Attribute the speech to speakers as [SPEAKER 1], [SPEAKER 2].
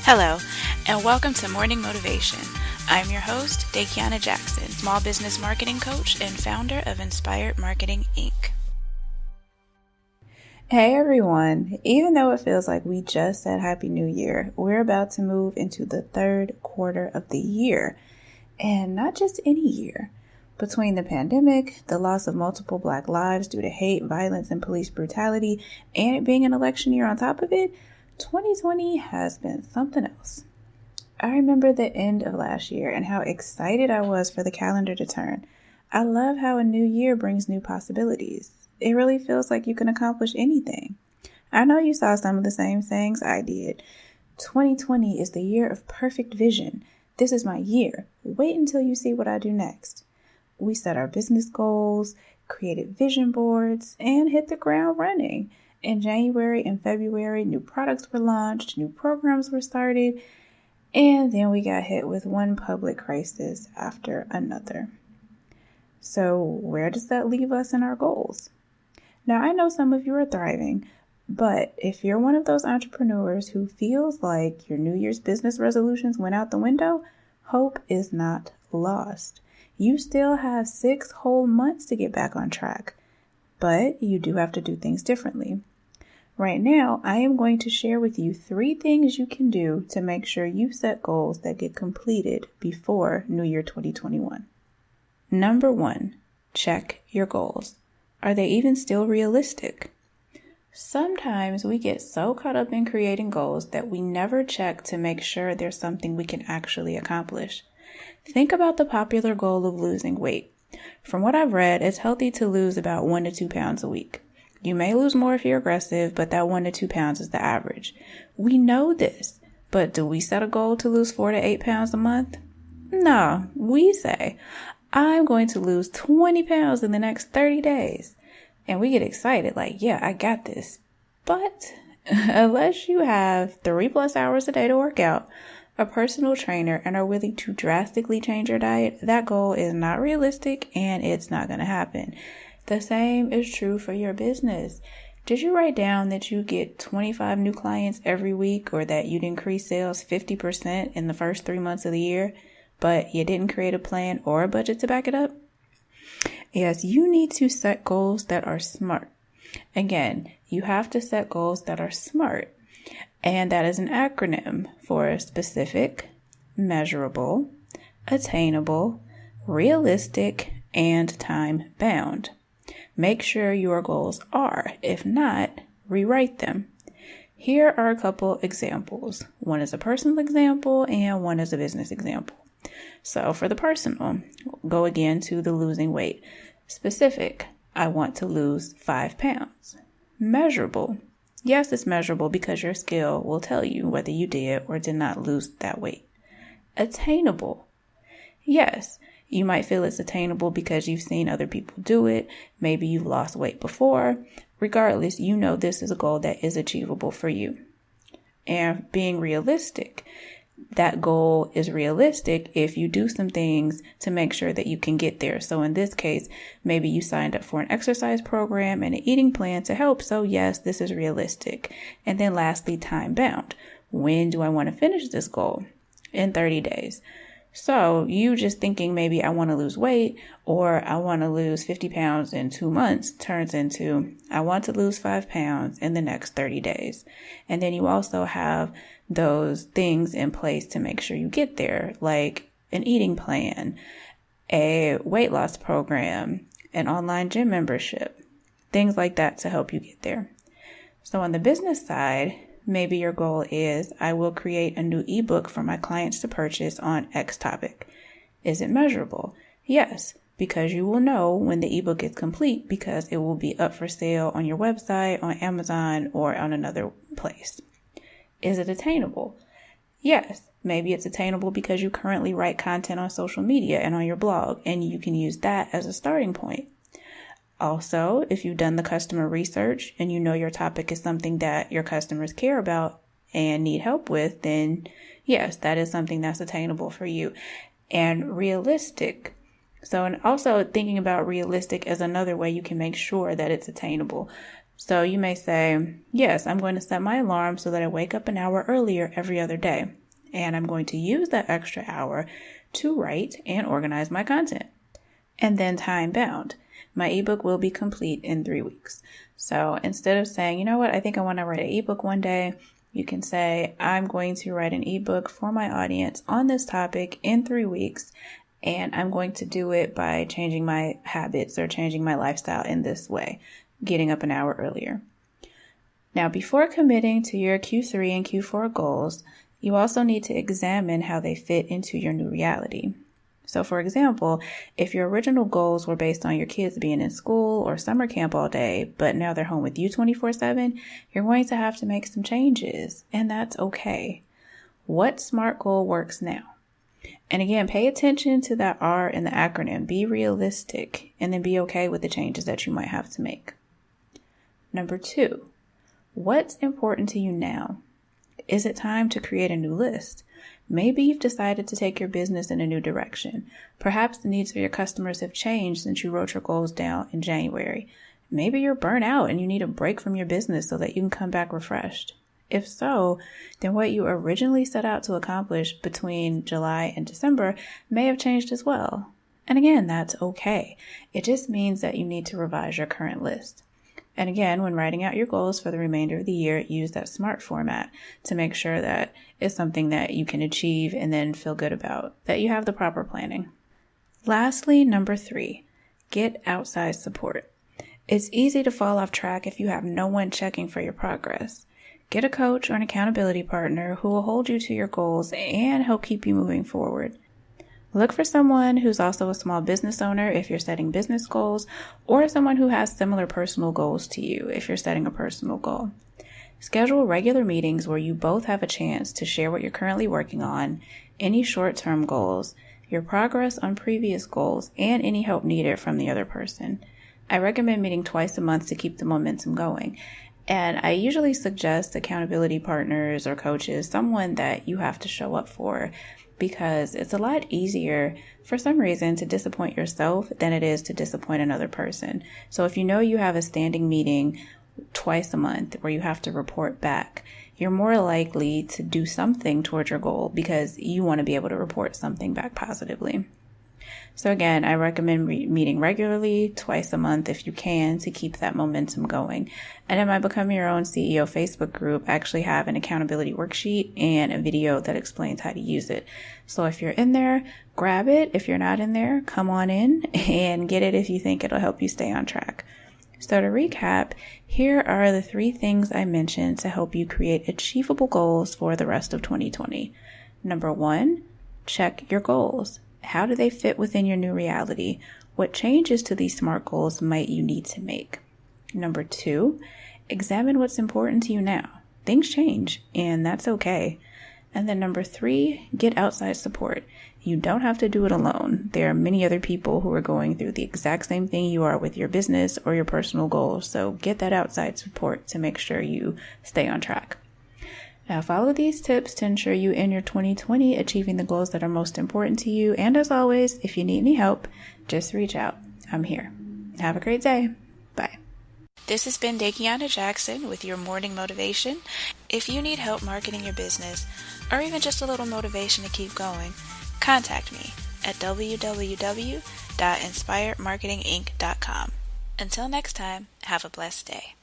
[SPEAKER 1] Hello, and welcome to Morning Motivation. I'm your host, Dakiana Jackson, small business marketing coach and founder of Inspired Marketing, Inc.
[SPEAKER 2] Hey everyone, even though it feels like we just said Happy New Year, we're about to move into the third quarter of the year. And not just any year. Between the pandemic, the loss of multiple Black lives due to hate, violence, and police brutality, and it being an election year on top of it, 2020 has been something else. I remember the end of last year and how excited I was for the calendar to turn. I love how a new year brings new possibilities. It really feels like you can accomplish anything. I know you saw some of the same things I did. 2020 is the year of perfect vision. This is my year. Wait until you see what I do next. We set our business goals, created vision boards, and hit the ground running. In January and February, new products were launched, new programs were started, and then we got hit with one public crisis after another. So where does that leave us in our goals? Now, I know some of you are thriving, but if you're one of those entrepreneurs who feels like your New Year's business resolutions went out the window, hope is not lost. You still have 6 whole months to get back on track, but you do have to do things differently. Right now, I am going to share with you 3 things you can do to make sure you set goals that get completed before New Year 2021. Number 1, check your goals. Are they even still realistic? Sometimes we get so caught up in creating goals that we never check to make sure there's something we can actually accomplish. Think about the popular goal of losing weight. From what I've read, it's healthy to lose about 1 to 2 pounds a week. You may lose more if you're aggressive, but that 1 to 2 pounds is the average. We know this, but do we set a goal to lose 4 to 8 pounds a month? No, we say, I'm going to lose 20 pounds in the next 30 days. And we get excited like, yeah, I got this. But unless you have 3+ hours a day to work out, a personal trainer, and are willing to drastically change your diet, that goal is not realistic and it's not going to happen. The same is true for your business. Did you write down that you get 25 new clients every week, or that you'd increase sales 50% in the first 3 months of the year, but you didn't create a plan or a budget to back it up? Yes, you need to set goals that are smart. Again, you have to set goals that are SMART. And that is an acronym for specific, measurable, attainable, realistic, and time-bound. Make sure your goals are. If not, rewrite them. Here are a couple examples. One is a personal example and one is a business example. So for the personal, go again to the losing weight. Specific, I want to lose 5 pounds. Measurable. Yes, it's measurable because your scale will tell you whether you did or did not lose that weight. Attainable. Yes, you might feel it's attainable because you've seen other people do it. Maybe you've lost weight before. Regardless, you know this is a goal that is achievable for you. And being realistic. That goal is realistic if you do some things to make sure that you can get there. So in this case, maybe you signed up for an exercise program and an eating plan to help. So yes, this is realistic. And then lastly, time bound. When do I want to finish this goal? In 30 days. So you just thinking maybe I want to lose weight or I want to lose 50 pounds in 2 months turns into I want to lose 5 pounds in the next 30 days. And then you also have those things in place to make sure you get there, like an eating plan, a weight loss program, an online gym membership, things like that to help you get there. So on the business side, maybe your goal is, I will create a new ebook for my clients to purchase on X topic. Is it measurable? Yes, because you will know when the ebook is complete because it will be up for sale on your website, on Amazon, or on another place. Is it attainable? Yes, maybe it's attainable because you currently write content on social media and on your blog, and you can use that as a starting point. Also, if you've done the customer research and you know your topic is something that your customers care about and need help with, then yes, that is something that's attainable for you. And realistic. So, and also thinking about realistic as another way you can make sure that it's attainable. So you may say, yes, I'm going to set my alarm so that I wake up an hour earlier every other day. And I'm going to use that extra hour to write and organize my content. And then time bound. My ebook will be complete in 3 weeks. So instead of saying, you know what, I think I want to write an ebook one day, you can say, I'm going to write an ebook for my audience on this topic in 3 weeks. And I'm going to do it by changing my habits or changing my lifestyle in this way, getting up an hour earlier. Now, before committing to your Q3 and Q4 goals, you also need to examine how they fit into your new reality. So, for example, if your original goals were based on your kids being in school or summer camp all day, but now they're home with you 24/7, you're going to have to make some changes, and that's okay. What SMART goal works now? And again, pay attention to that R in the acronym. Be realistic, and then be okay with the changes that you might have to make. Number 2, what's important to you now? Is it time to create a new list? Maybe you've decided to take your business in a new direction. Perhaps the needs of your customers have changed since you wrote your goals down in January. Maybe you're burnt out and you need a break from your business so that you can come back refreshed. If so, then what you originally set out to accomplish between July and December may have changed as well. And again, that's okay. It just means that you need to revise your current list. And again, when writing out your goals for the remainder of the year, use that SMART format to make sure that it's something that you can achieve and then feel good about, that you have the proper planning. Lastly, number 3, get outside support. It's easy to fall off track if you have no one checking for your progress. Get a coach or an accountability partner who will hold you to your goals and help keep you moving forward. Look for someone who's also a small business owner if you're setting business goals, or someone who has similar personal goals to you if you're setting a personal goal. Schedule regular meetings where you both have a chance to share what you're currently working on, any short-term goals, your progress on previous goals, and any help needed from the other person. I recommend meeting twice a month to keep the momentum going. And I usually suggest accountability partners or coaches, someone that you have to show up for, because it's a lot easier for some reason to disappoint yourself than it is to disappoint another person. So if you know you have a standing meeting twice a month where you have to report back, you're more likely to do something towards your goal because you want to be able to report something back positively. So again, I recommend meeting regularly, twice a month if you can, to keep that momentum going. And in my Become Your Own CEO Facebook group, I actually have an accountability worksheet and a video that explains how to use it. So if you're in there, grab it. If you're not in there, come on in and get it if you think it'll help you stay on track. So to recap, here are the 3 things I mentioned to help you create achievable goals for the rest of 2020. Number 1, check your goals. How do they fit within your new reality? What changes to these SMART goals might you need to make? Number 2, examine what's important to you now. Things change, and that's okay. And then number 3, get outside support. You don't have to do it alone. There are many other people who are going through the exact same thing you are with your business or your personal goals. So get that outside support to make sure you stay on track. Now follow these tips to ensure you end your 2020 achieving the goals that are most important to you. And as always, if you need any help, just reach out. I'm here. Have a great day. Bye.
[SPEAKER 1] This has been Dakiana Jackson with your morning motivation. If you need help marketing your business or even just a little motivation to keep going, contact me at www.inspiredmarketinginc.com. Until next time, have a blessed day.